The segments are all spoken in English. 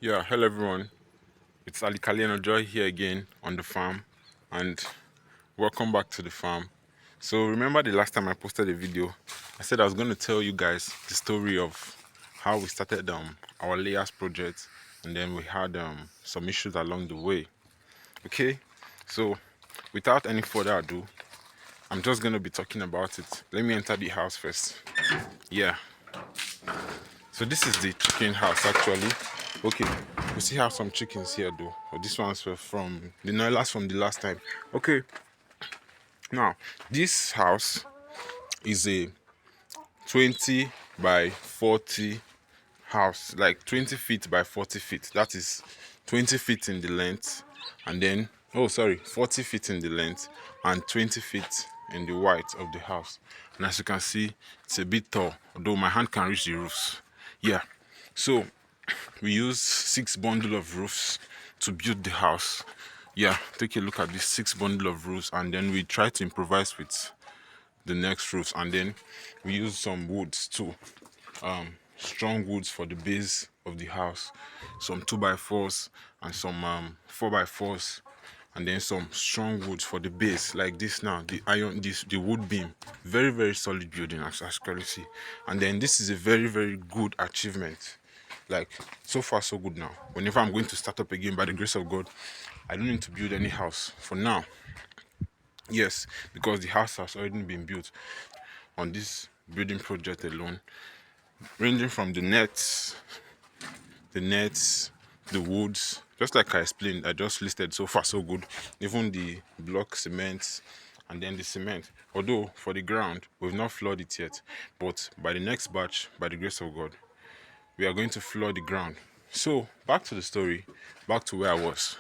Yeah, hello everyone. It's Ali Kaliano Joy here again on the farm, and welcome back to the farm. So, remember the last time I posted a video, I said I was going to tell you guys the story of how we started our layers project, and then we had some issues along the way. Okay, so without any further ado, I'm just going to be talking about it. Let me enter the house first. Yeah, so this is the chicken house actually. Okay, we still have some chickens here though. But this one's from the Noilas from the last time. Okay, now this house is a 20 by 40 house, like 20 feet by 40 feet. That is 20 feet in the length, and then 40 feet in the length and 20 feet in the width of the house. And as you can see, it's a bit tall, although my hand can reach the roofs. Yeah, so we use 6 bundle of roofs to build the house. Yeah, take a look at this 6 bundle of roofs, and then we try to improvise with the next roofs, and then we use some woods too, strong woods for the base of the house, some 2x4s and some 4x4s, and then some strong woods for the base like this. Now the wood beam, very very solid building as you can see. And then this is a very very good achievement, like so far so good. Now whenever I'm going to start up again, by the grace of God, I don't need to build any house for now. Yes, because the house has already been built on this building project alone, ranging from the nets, the woods, just like I explained, I just listed. So far so good. Even the block cement, and then the cement. Although for the ground, we've not floored it yet, but by the next batch, by the grace of God, we are going to flood the ground. So back to the story, back to where I was.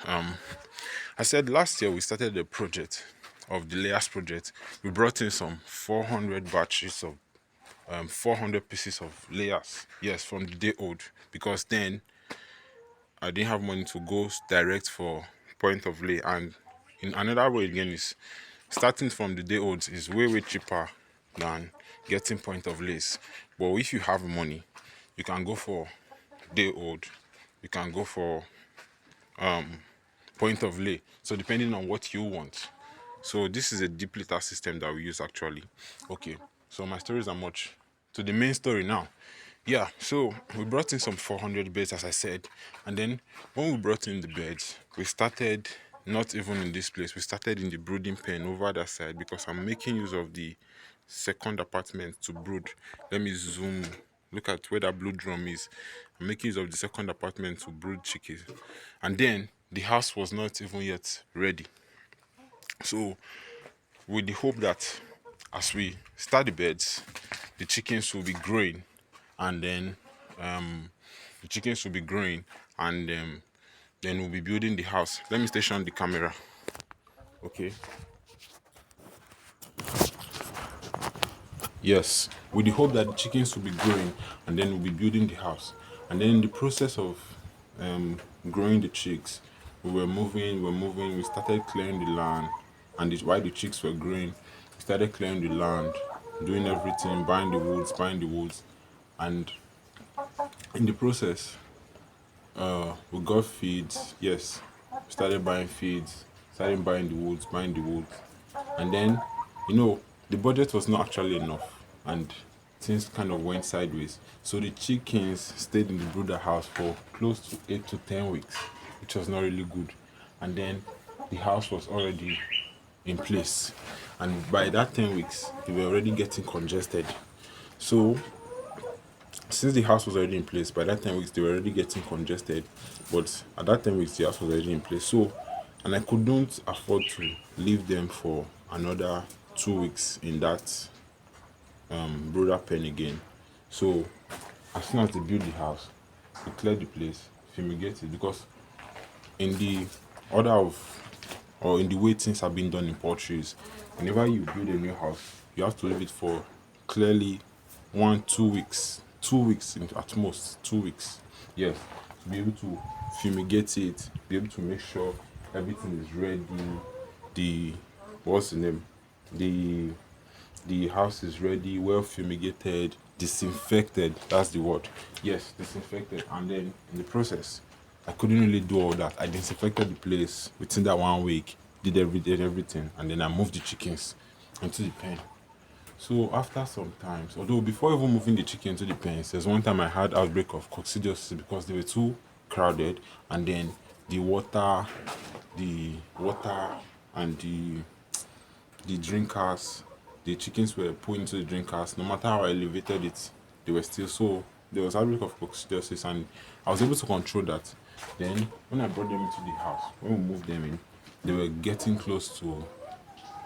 I said last year we started the project of the layers project. We brought in some 400 batches of 400 pieces of layers. Yes, from the day old, because then I didn't have money to go direct for point of lay. And in another way again is starting from the day old is way way cheaper than getting point of lays. But if you have money, you can go for day old, you can go for point of lay. So depending on what you want. So this is a deep litter system that we use actually. Okay, so my stories are much to the main story now. Yeah, so we brought in some 400 beds, as I said, and then when we brought in the beds, we started not even in this place. We started in the brooding pen over that side because I'm making use of the second apartment to brood. Let me zoom. Look at where that blue drum is. I'm making use of the second apartment to brood chickens, and then the house was not even yet ready. So with the hope that as we start the beds, the chickens will be growing, and then the chickens will be growing, and then we'll be building the house. Let me station the camera. Okay. Yes, with the hope that the chickens will be growing, and then we'll be building the house. And then in the process of um, growing the chicks, we were moving. We started clearing the land, and while the chicks were growing, we started clearing the land, doing everything, buying the woods, and in the process, we got feeds. Yes, we started buying feeds, started buying the woods, and then the budget was not actually enough, and things kind of went sideways. So the chickens stayed in the brooder house for close to 8 to 10 weeks, which was not really good. And then the house was already in place, and by that 10 weeks, they were already getting congested. So since the house was already in place, by that 10 weeks they were already getting congested. But at that 10 weeks the house was already in place. So, and I couldn't afford to leave them for another 2 weeks in that brother pen again. So as soon as they built the house, we cleared the place, fumigated, because in the order of or in the way things have been done in poultry, whenever you build a new house, you have to leave it for clearly 1 2 weeks, 2 weeks at most 2 weeks. Yes, to be able to fumigate it, be able to make sure everything is ready. The what's the name? The the house is ready, well fumigated, disinfected. That's the word. Yes, disinfected, and then in the process, I couldn't really do all that. I disinfected the place within that 1 week, did everything, and then I moved the chickens into the pen. So after some times, although before even moving the chicken to the pens, there's one time I had outbreak of coccidiosis because they were too crowded, and then the water and the drinkers, the chickens were put into the drinkers. No matter how I elevated it, they were still so. There was outbreak of coccidiosis, and I was able to control that. Then when I brought them into the house, when we moved them in, they were getting close to,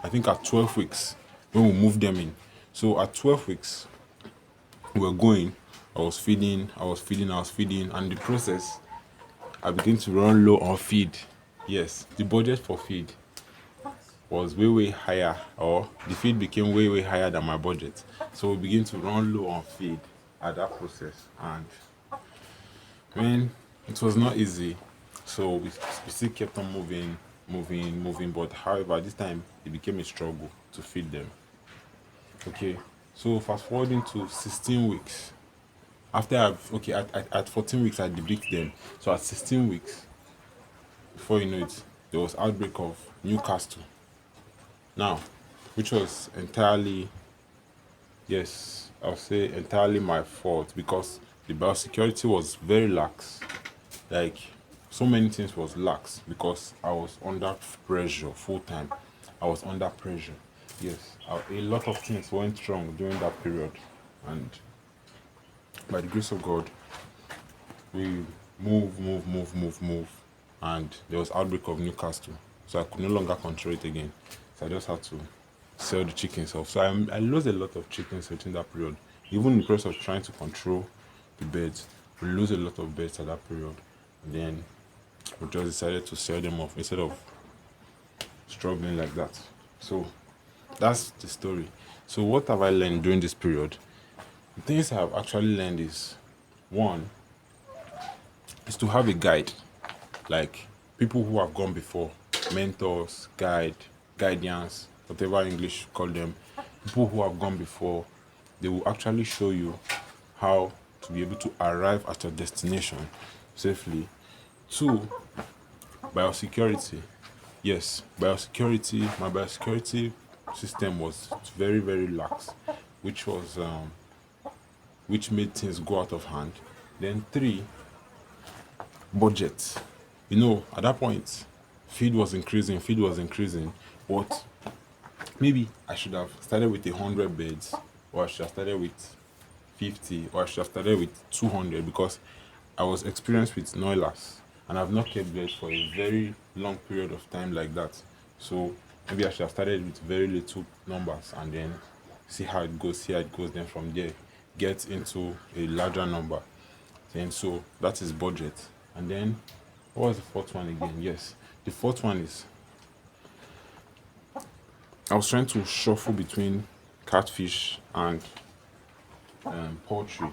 I think at 12 weeks when we moved them in. So at 12 weeks, we were going. I was feeding, and the process, I began to run low on feed. Yes, the budget for feed was way higher, or the feed became way higher than my budget. So we began to run low on feed at that process, and man, it was not easy. So we still kept on moving. But however, this time it became a struggle to feed them. Okay, so fast forwarding to 16 weeks. After at 14 weeks I debricked them. So at 16 weeks, before you know it, there was outbreak of Newcastle. Now, which was entirely, yes, I'll say entirely my fault because the biosecurity was very lax. Like so many things was lax because I was under pressure full time. I was under pressure. Yes, a lot of things went wrong during that period, and by the grace of God, we move, and there was outbreak of Newcastle, so I could no longer control it again. So I just had to sell the chickens off. So I lost a lot of chickens within that period. Even in the process of trying to control the birds, we lose a lot of birds at that period. And then we just decided to sell them off instead of struggling like that. So that's the story. So what have I learned during this period? The things I have actually learned is one is to have a guide, like people who have gone before, mentors, guardians, whatever English you call them, people who have gone before. They will actually show you how to be able to arrive at your destination safely. Two, biosecurity. Yes, biosecurity. My biosecurity system was very lax, which was which made things go out of hand. Then three, budget. You know, at that point, feed was increasing, but maybe I should have started with 100 beds, or I should have started with 50, or I should have started with 200 because I was experienced with Noilas and I've not kept beds for a very long period of time like that. So maybe I should have started with very little numbers and then see how it goes, then from there get into a larger number. Then so that is budget. And then what was the fourth one again? Yes, the fourth one is I was trying to shuffle between catfish and poultry,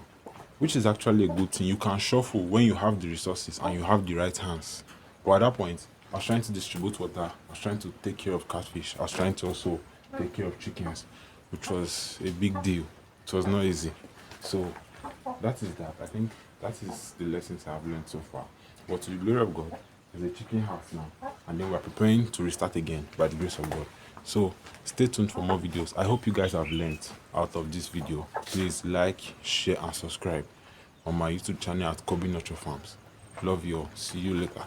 which is actually a good thing. You can shuffle when you have the resources and you have the right hands. But at that point, I was trying to distribute water, I was trying to take care of catfish, I was trying to also take care of chickens, which was a big deal. It was not easy. So that is that. I think that is the lessons I've learned so far. But to the glory of God, there's a chicken house now, and then we're preparing to restart again by the grace of God. So stay tuned for more videos. I hope you guys have learned out of this video. Please like, share, and subscribe on my YouTube channel at Kobe Nurture Farms. Love you all. See you later.